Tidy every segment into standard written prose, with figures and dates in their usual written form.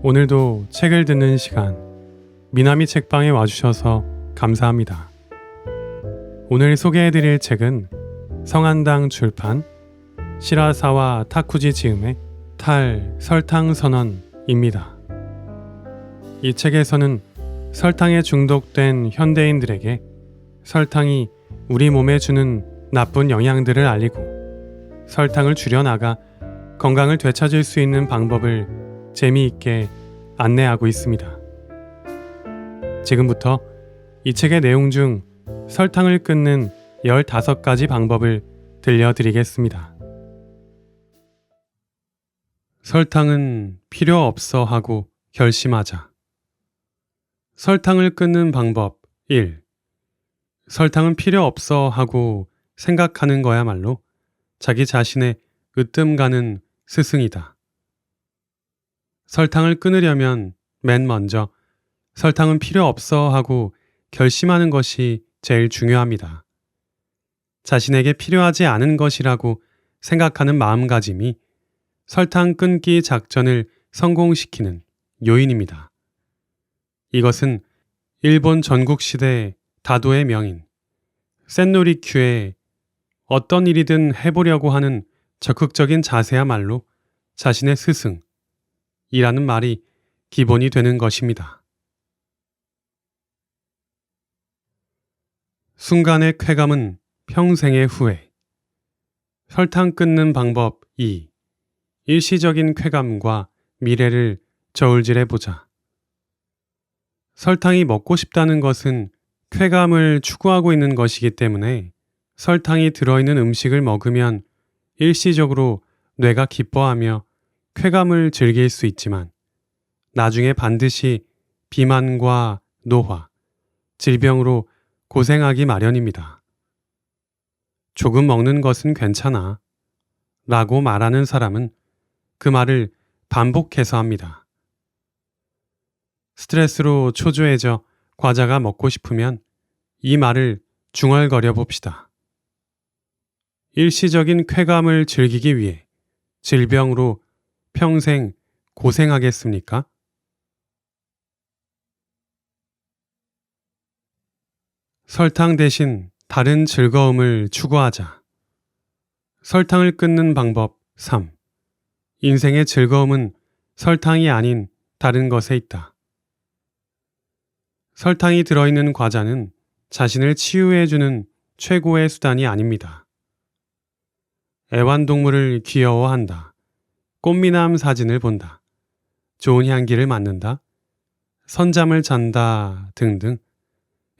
오늘도 책을 듣는 시간, 미나미 책방에 와주셔서 감사합니다. 오늘 소개해드릴 책은 성한당 출판 시라사와 타쿠지 지음의 탈 설탕 선언입니다. 이 책에서는 설탕에 중독된 현대인들에게 설탕이 우리 몸에 주는 나쁜 영향들을 알리고 설탕을 줄여나가 건강을 되찾을 수 있는 방법을 재미있게 안내하고 있습니다. 지금부터 이 책의 내용 중 설탕을 끊는 15가지 방법을 들려드리겠습니다. 설탕은 필요 없어 하고 결심하자. 설탕을 끊는 방법 1. 설탕은 필요 없어 하고 생각하는 거야말로 자기 자신의 으뜸 가는 스승이다. 설탕을 끊으려면 맨 먼저 설탕은 필요 없어 하고 결심하는 것이 제일 중요합니다. 자신에게 필요하지 않은 것이라고 생각하는 마음가짐이 설탕 끊기 작전을 성공시키는 요인입니다. 이것은 일본 전국시대 다도의 명인 센노리큐의 어떤 일이든 해보려고 하는 적극적인 자세야말로 자신의 스승이라는 말이 기본이 되는 것입니다. 순간의 쾌감은 평생의 후회. 설탕 끊는 방법 2. 일시적인 쾌감과 미래를 저울질해보자. 설탕이 먹고 싶다는 것은 쾌감을 추구하고 있는 것이기 때문에 설탕이 들어있는 음식을 먹으면 일시적으로 뇌가 기뻐하며 쾌감을 즐길 수 있지만 나중에 반드시 비만과 노화, 질병으로 고생하기 마련입니다. 조금 먹는 것은 괜찮아 라고 말하는 사람은 그 말을 반복해서 합니다. 스트레스로 초조해져 과자가 먹고 싶으면 이 말을 중얼거려 봅시다. 일시적인 쾌감을 즐기기 위해 질병으로 평생 고생하겠습니까? 설탕 대신 다른 즐거움을 추구하자. 설탕을 끊는 방법 3. 인생의 즐거움은 설탕이 아닌 다른 것에 있다. 설탕이 들어있는 과자는 자신을 치유해주는 최고의 수단이 아닙니다. 애완동물을 귀여워한다. 꽃미남 사진을 본다. 좋은 향기를 맡는다. 선잠을 잔다 등등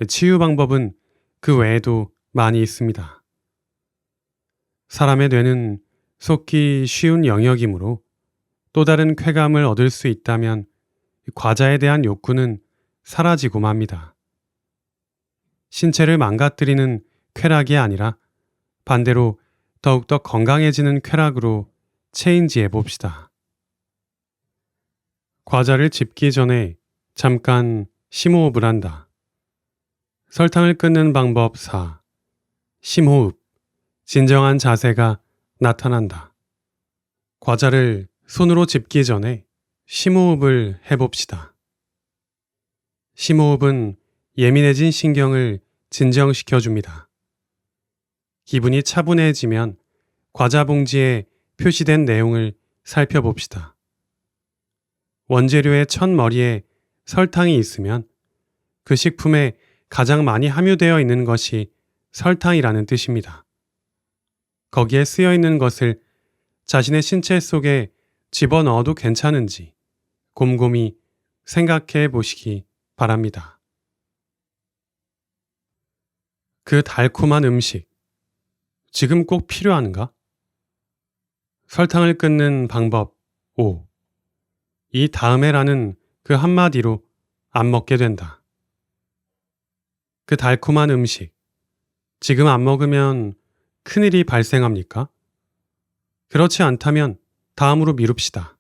치유 방법은 그 외에도 많이 있습니다. 사람의 뇌는 속기 쉬운 영역이므로 또 다른 쾌감을 얻을 수 있다면 과자에 대한 욕구는 사라지고 맙니다. 신체를 망가뜨리는 쾌락이 아니라 반대로 더욱더 건강해지는 쾌락으로 체인지해 봅시다. 과자를 집기 전에 잠깐 심호흡을 한다. 설탕을 끊는 방법 4. 심호흡. 진정한 자세가 나타난다. 과자를 손으로 집기 전에 심호흡을 해봅시다. 심호흡은 예민해진 신경을 진정시켜줍니다. 기분이 차분해지면 과자 봉지에 표시된 내용을 살펴봅시다. 원재료의 첫머리에 설탕이 있으면 그 식품에 가장 많이 함유되어 있는 것이 설탕이라는 뜻입니다. 거기에 쓰여 있는 것을 자신의 신체 속에 집어넣어도 괜찮은지 곰곰이 생각해 보시기 바랍니다. 그 달콤한 음식, 지금 꼭 필요한가? 설탕을 끊는 방법 5. 이 다음에라는 그 한마디로 안 먹게 된다. 그 달콤한 음식, 지금 안 먹으면 큰일이 발생합니까? 그렇지 않다면 다음으로 미룹시다.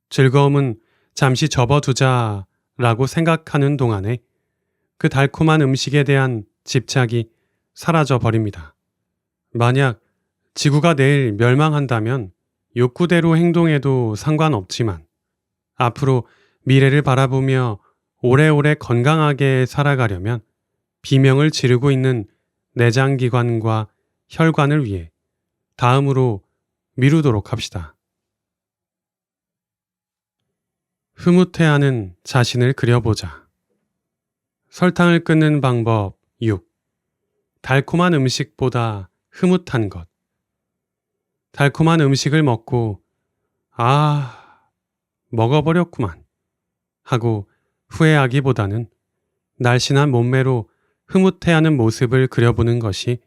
즐거움은 잠시 접어두자라고 생각하는 동안에 그 달콤한 음식에 대한 집착이 사라져 버립니다. 만약 지구가 내일 멸망한다면 욕구대로 행동해도 상관없지만 앞으로 미래를 바라보며 오래오래 건강하게 살아가려면 비명을 지르고 있는 내장기관과 혈관을 위해 다음으로 미루도록 합시다. 흐뭇해하는 자신을 그려보자. 설탕을 끊는 방법 6. 달콤한 음식보다 흐뭇한 것. 달콤한 음식을 먹고 먹어버렸구만 하고 후회하기보다는 날씬한 몸매로 흐뭇해하는 모습을 그려보는 것이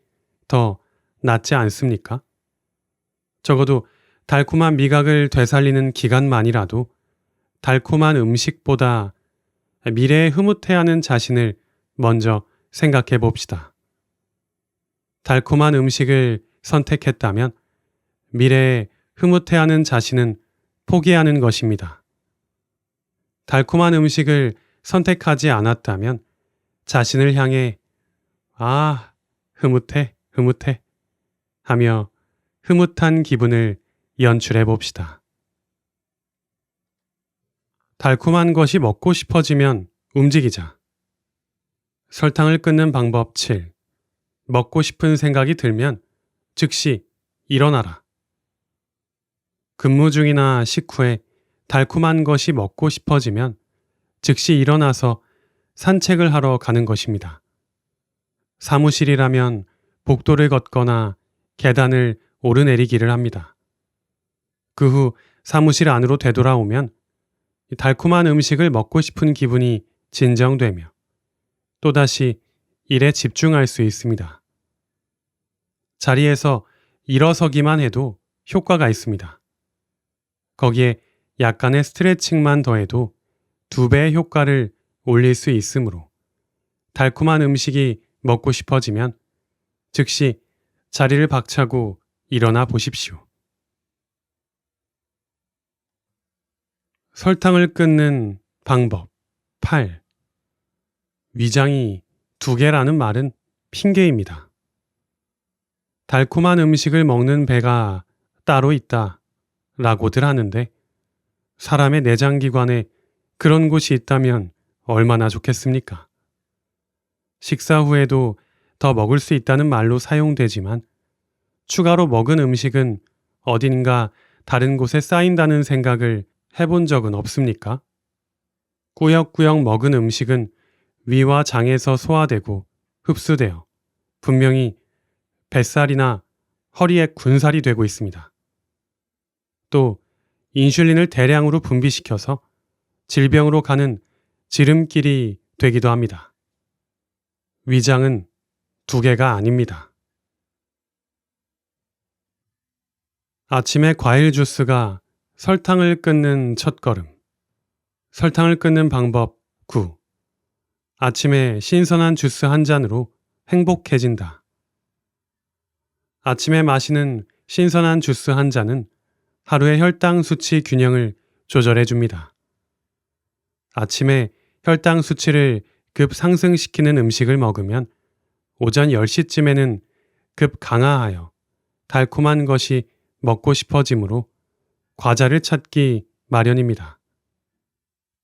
더 낫지 않습니까? 적어도 달콤한 미각을 되살리는 기간만이라도 달콤한 음식보다 미래에 흐뭇해하는 자신을 먼저 생각해 봅시다. 달콤한 음식을 선택했다면 미래에 흐뭇해하는 자신은 포기하는 것입니다. 달콤한 음식을 선택하지 않았다면 자신을 향해 흐뭇해 하며 흐뭇한 기분을 연출해 봅시다. 달콤한 것이 먹고 싶어지면 움직이자. 설탕을 끊는 방법 7. 먹고 싶은 생각이 들면 즉시 일어나라. 근무 중이나 식후에 달콤한 것이 먹고 싶어지면 즉시 일어나서 산책을 하러 가는 것입니다. 사무실이라면 복도를 걷거나 계단을 오르내리기를 합니다. 그 후 사무실 안으로 되돌아오면 달콤한 음식을 먹고 싶은 기분이 진정되며 또다시 일에 집중할 수 있습니다. 자리에서 일어서기만 해도 효과가 있습니다. 거기에 약간의 스트레칭만 더해도 2배의 효과를 올릴 수 있으므로 달콤한 음식이 먹고 싶어지면 즉시 자리를 박차고 일어나 보십시오. 설탕을 끊는 방법 8. 위장이 2개라는 말은 핑계입니다. 달콤한 음식을 먹는 배가 따로 있다 라고들 하는데 사람의 내장기관에 그런 곳이 있다면 얼마나 좋겠습니까? 식사 후에도 더 먹을 수 있다는 말로 사용되지만 추가로 먹은 음식은 어딘가 다른 곳에 쌓인다는 생각을 해본 적은 없습니까? 꾸역꾸역 먹은 음식은 위와 장에서 소화되고 흡수되어 분명히 뱃살이나 허리에 군살이 되고 있습니다. 또 인슐린을 대량으로 분비시켜서 질병으로 가는 지름길이 되기도 합니다. 위장은 2개가 아닙니다. 아침에 과일 주스가 설탕을 끊는 첫걸음. 설탕을 끊는 방법 9. 아침에 신선한 주스 한 잔으로 행복해진다. 아침에 마시는 신선한 주스 한 잔은 하루의 혈당 수치 균형을 조절해 줍니다. 아침에 혈당 수치를 급 상승시키는 음식을 먹으면 오전 10시쯤에는 급 강화하여 달콤한 것이 먹고 싶어지므로 과자를 찾기 마련입니다.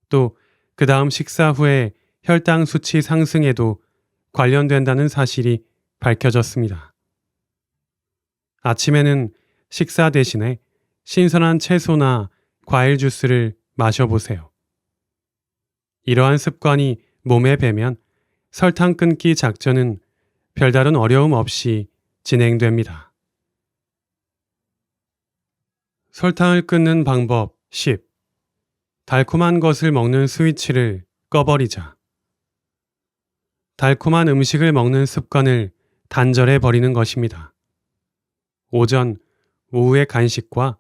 또 그 다음 식사 후에 혈당 수치 상승에도 관련된다는 사실이 밝혀졌습니다. 아침에는 식사 대신에 신선한 채소나 과일 주스를 마셔보세요. 이러한 습관이 몸에 배면 설탕 끊기 작전은 별다른 어려움 없이 진행됩니다. 설탕을 끊는 방법 10. 달콤한 것을 먹는 스위치를 꺼버리자. 달콤한 음식을 먹는 습관을 단절해 버리는 것입니다. 오전, 오후의 간식과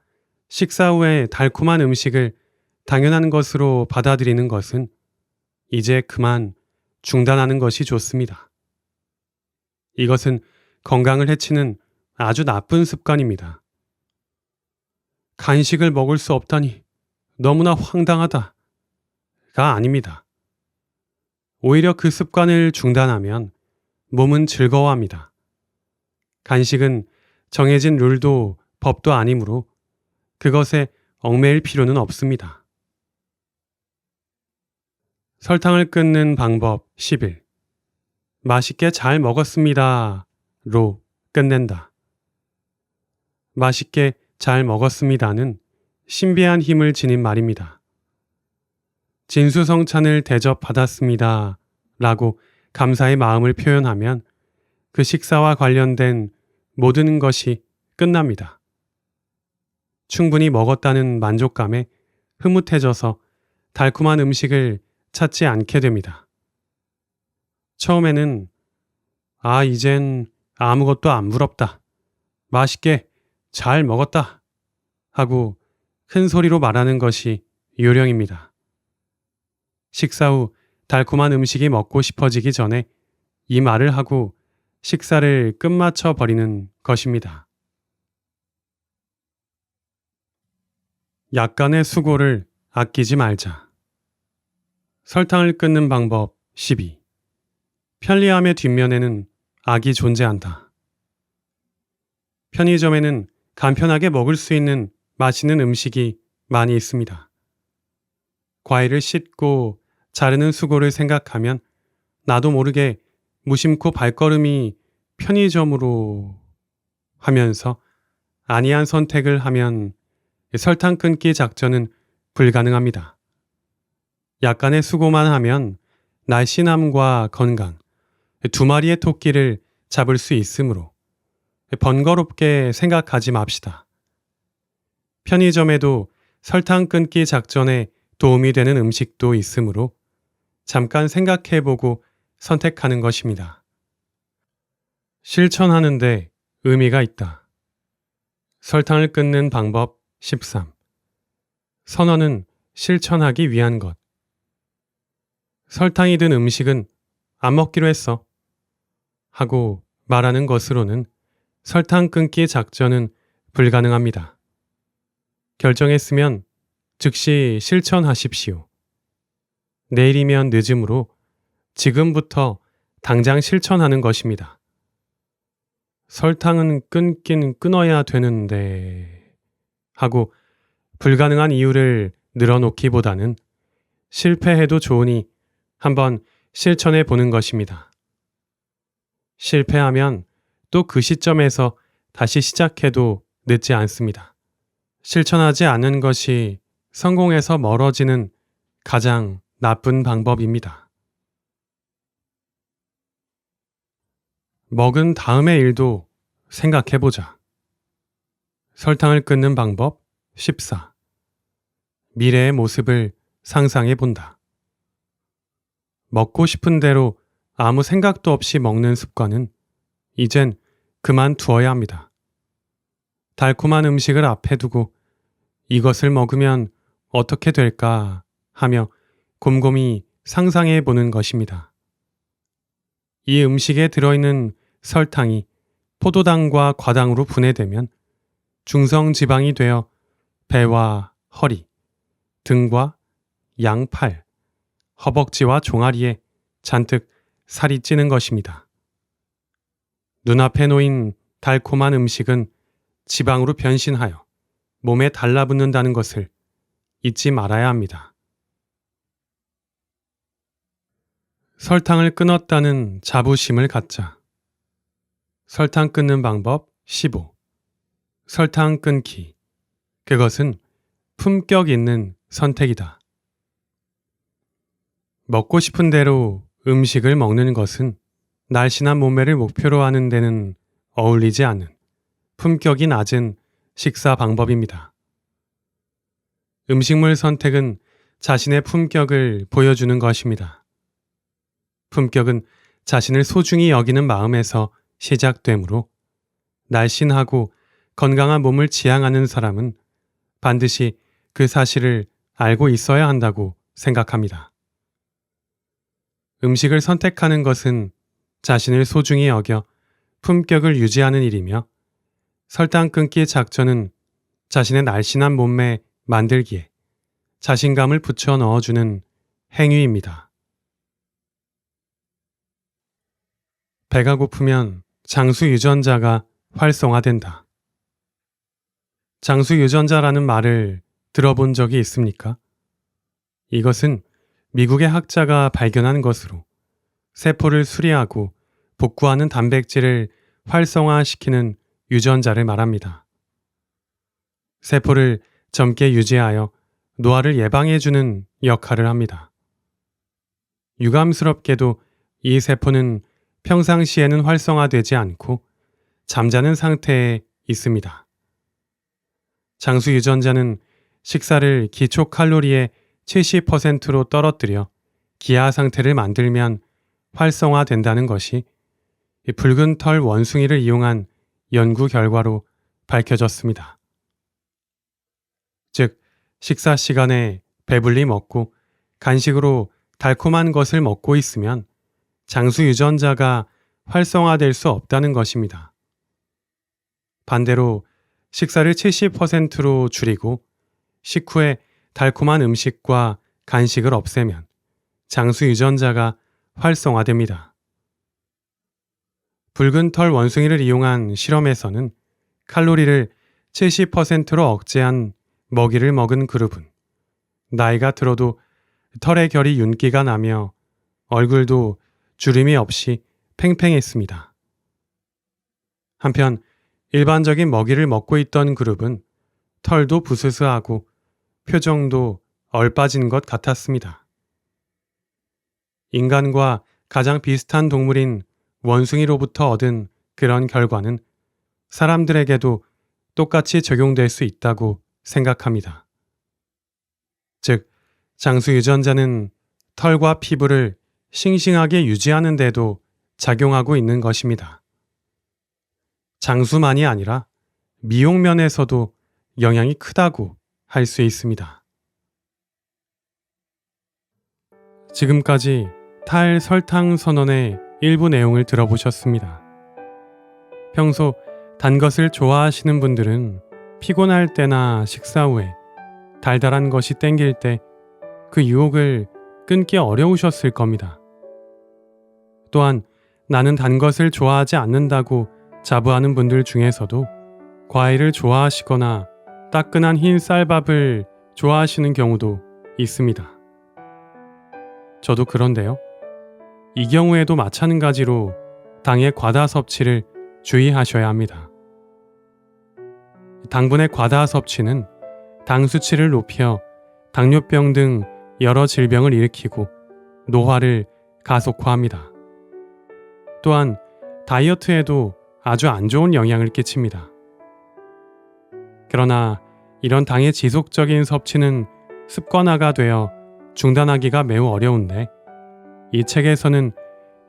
식사 후에 달콤한 음식을 당연한 것으로 받아들이는 것은 이제 그만 중단하는 것이 좋습니다. 이것은 건강을 해치는 아주 나쁜 습관입니다. 간식을 먹을 수 없다니 너무나 황당하다가 아닙니다. 오히려 그 습관을 중단하면 몸은 즐거워합니다. 간식은 정해진 룰도 법도 아니므로 그것에 얽매일 필요는 없습니다. 설탕을 끊는 방법 10일. 맛있게 잘 먹었습니다. 로 끝낸다. 맛있게 잘 먹었습니다는 신비한 힘을 지닌 말입니다. 진수성찬을 대접받았습니다. 라고 감사의 마음을 표현하면 그 식사와 관련된 모든 것이 끝납니다. 충분히 먹었다는 만족감에 흐뭇해져서 달콤한 음식을 찾지 않게 됩니다. 처음에는 이젠 아무것도 안 부럽다. 맛있게 잘 먹었다. 하고 큰 소리로 말하는 것이 요령입니다. 식사 후 달콤한 음식이 먹고 싶어지기 전에 이 말을 하고 식사를 끝마쳐 버리는 것입니다. 약간의 수고를 아끼지 말자. 설탕을 끊는 방법 12. 편리함의 뒷면에는 악이 존재한다. 편의점에는 간편하게 먹을 수 있는 맛있는 음식이 많이 있습니다. 과일을 씻고 자르는 수고를 생각하면 나도 모르게 무심코 발걸음이 편의점으로 하면서 아니한 선택을 하면 설탕 끊기 작전은 불가능합니다. 약간의 수고만 하면 날씬함과 건강, 두 마리의 토끼를 잡을 수 있으므로 번거롭게 생각하지 맙시다. 편의점에도 설탕 끊기 작전에 도움이 되는 음식도 있으므로 잠깐 생각해보고 선택하는 것입니다. 실천하는데 의미가 있다. 설탕을 끊는 방법 13. 선언은 실천하기 위한 것. 설탕이 든 음식은 안 먹기로 했어. 하고 말하는 것으로는 설탕 끊기 작전은 불가능합니다. 결정했으면 즉시 실천하십시오. 내일이면 늦으므로 지금부터 당장 실천하는 것입니다. 설탕은 끊긴 끊어야 되는데 하고 불가능한 이유를 늘어놓기보다는 실패해도 좋으니 한번 실천해 보는 것입니다. 실패하면 또 그 시점에서 다시 시작해도 늦지 않습니다. 실천하지 않는 것이 성공에서 멀어지는 가장 나쁜 방법입니다. 먹은 다음의 일도 생각해보자. 설탕을 끊는 방법 14. 미래의 모습을 상상해본다. 먹고 싶은 대로 아무 생각도 없이 먹는 습관은 이젠 그만두어야 합니다. 달콤한 음식을 앞에 두고 이것을 먹으면 어떻게 될까 하며 곰곰이 상상해 보는 것입니다. 이 음식에 들어있는 설탕이 포도당과 과당으로 분해되면 중성지방이 되어 배와 허리, 등과 양팔, 허벅지와 종아리에 잔뜩 살이 찌는 것입니다. 눈앞에 놓인 달콤한 음식은 지방으로 변신하여 몸에 달라붙는다는 것을 잊지 말아야 합니다. 설탕을 끊었다는 자부심을 갖자. 설탕 끊는 방법 15. 설탕 끊기. 그것은 품격 있는 선택이다. 먹고 싶은 대로 음식을 먹는 것은 날씬한 몸매를 목표로 하는 데는 어울리지 않는 품격이 낮은 식사 방법입니다. 음식물 선택은 자신의 품격을 보여주는 것입니다. 품격은 자신을 소중히 여기는 마음에서 시작되므로 날씬하고 건강한 몸을 지향하는 사람은 반드시 그 사실을 알고 있어야 한다고 생각합니다. 음식을 선택하는 것은 자신을 소중히 여겨 품격을 유지하는 일이며 설탕 끊기 작전은 자신의 날씬한 몸매 만들기에 자신감을 붙여 넣어주는 행위입니다. 배가 고프면 장수 유전자가 활성화된다. 장수 유전자라는 말을 들어본 적이 있습니까? 이것은 미국의 학자가 발견한 것으로 세포를 수리하고 복구하는 단백질을 활성화시키는 유전자를 말합니다. 세포를 젊게 유지하여 노화를 예방해주는 역할을 합니다. 유감스럽게도 이 세포는 평상시에는 활성화되지 않고 잠자는 상태에 있습니다. 장수 유전자는 식사를 기초 칼로리의 70%로 떨어뜨려 기하 상태를 만들면 활성화된다는 것이 이 붉은 털 원숭이를 이용한 연구 결과로 밝혀졌습니다. 즉, 식사 시간에 배불리 먹고 간식으로 달콤한 것을 먹고 있으면 장수 유전자가 활성화될 수 없다는 것입니다. 반대로 식사를 70%로 줄이고 식후에 달콤한 음식과 간식을 없애면 장수 유전자가 활성화됩니다. 붉은 털 원숭이를 이용한 실험에서는 칼로리를 70%로 억제한 먹이를 먹은 그룹은 나이가 들어도 털의 결이 윤기가 나며 얼굴도 주름이 없이 팽팽했습니다. 한편 일반적인 먹이를 먹고 있던 그룹은 털도 부스스하고 표정도 얼빠진 것 같았습니다. 인간과 가장 비슷한 동물인 원숭이로부터 얻은 그런 결과는 사람들에게도 똑같이 적용될 수 있다고 생각합니다. 즉, 장수 유전자는 털과 피부를 싱싱하게 유지하는 데도 작용하고 있는 것입니다. 장수만이 아니라 미용 면에서도 영향이 크다고 할 수 있습니다. 지금까지 탈 설탕 선언의 일부 내용을 들어보셨습니다. 평소 단 것을 좋아하시는 분들은 피곤할 때나 식사 후에 달달한 것이 땡길 때 그 유혹을 끊기 어려우셨을 겁니다. 또한 나는 단 것을 좋아하지 않는다고 자부하는 분들 중에서도 과일을 좋아하시거나 따끈한 흰 쌀밥을 좋아하시는 경우도 있습니다. 저도 그런데요. 이 경우에도 마찬가지로 당의 과다 섭취를 주의하셔야 합니다. 당분의 과다 섭취는 당 수치를 높여 당뇨병 등 여러 질병을 일으키고 노화를 가속화합니다. 또한 다이어트에도 아주 안 좋은 영향을 끼칩니다. 그러나 이런 당의 지속적인 섭취는 습관화가 되어 중단하기가 매우 어려운데 이 책에서는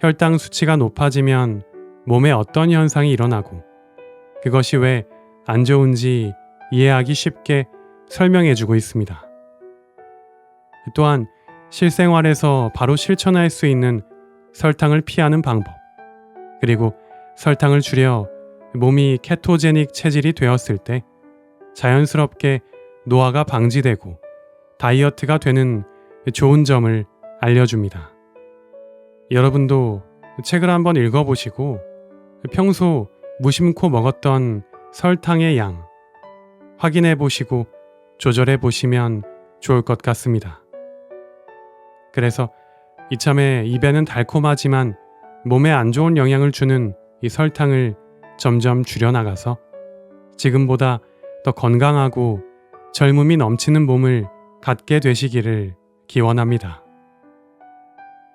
혈당 수치가 높아지면 몸에 어떤 현상이 일어나고 그것이 왜 안 좋은지 이해하기 쉽게 설명해주고 있습니다. 또한 실생활에서 바로 실천할 수 있는 설탕을 피하는 방법, 그리고 설탕을 줄여 몸이 케토제닉 체질이 되었을 때 자연스럽게 노화가 방지되고 다이어트가 되는 좋은 점을 알려줍니다. 여러분도 책을 한번 읽어보시고 평소 무심코 먹었던 설탕의 양 확인해 보시고 조절해 보시면 좋을 것 같습니다. 그래서 이참에 입에는 달콤하지만 몸에 안 좋은 영향을 주는 이 설탕을 점점 줄여나가서 지금보다 더 건강하고 젊음이 넘치는 몸을 갖게 되시기를 기원합니다.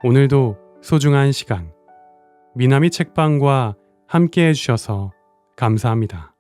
오늘도 소중한 시간 미나미 책방과 함께 해주셔서 감사합니다.